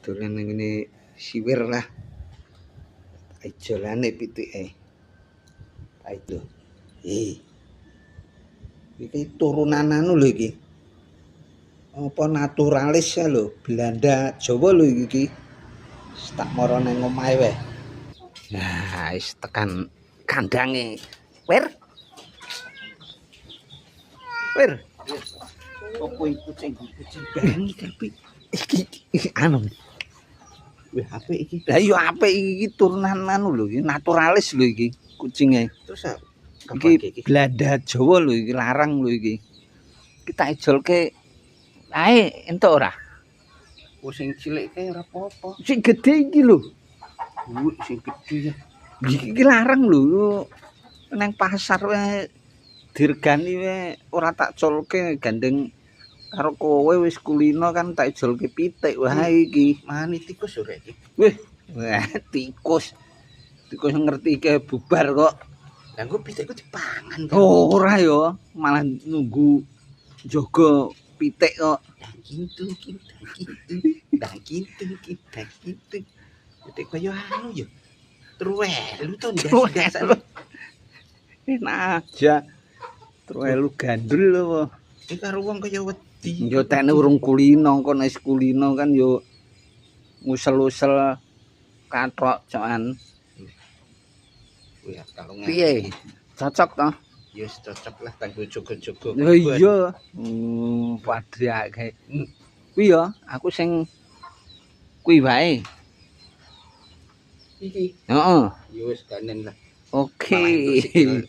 dolan ning ngene siwir lah. Ijolane pitike. Ayo. Iki turunan anu lho iki. Apa naturalis ya lho, Belanda Jawa lho iki. Tak mara nang omahe wae. Nah, wis tekan kandange. Wir. Opo iku kucing bareng iki iki anu. Wih, apik iki. Lah iya apik iki turunan anu lho, iki naturalis lho iki kucinge. Terus iki Belanda Jawa lho iki larang lho iki. Kita ijolke ae entuk ora? Oh sing cilik kae ora apa-apa. Sing gedhe iki lho. Sing gedhe ya. Iki larang lho. Nang pasar wae dirgani wae ora tak colke gandeng karo kowe wis kulino kan tak ijolke pitik wae iki. Mani tikus ora iki. Wih, tikus. Tikus ngertike bubar kok. Lah engko pitikku dipangan kan. Oh, ora ya, malah nunggu jaga pitik kok. Gitu. Pitik kaya anu ya. Truwelu to ndas. Enak aja. Truwelu gandul apa. Iki karo wong kaya wedi. Yo tekne urung kulino, kok nek kulino kan yo ngusel-usel kathok cokan. Wih, kalungan. Piye? Cocok to? Ya wis cocok lah kanggo jogo-jogo. Iya. Padhake. Kuwi ya, aku sing kuwi wae. Iki. Heeh. Ya wis ganen lah. Oke.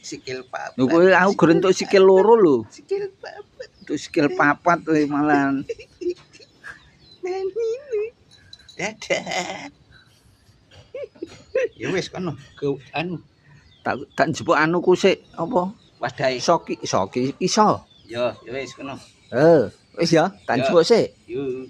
Sikil papat. Lho kowe aku gur entuk sikil loro lho. Sikil papat. Entuk sikil papat malah. Dadah. Ya wis kono ke anu. Tak njupuk anuku sik apa? Wadahe. Soki iso. Ya wis kono. Wis ya, tak njupuk sik. Yo.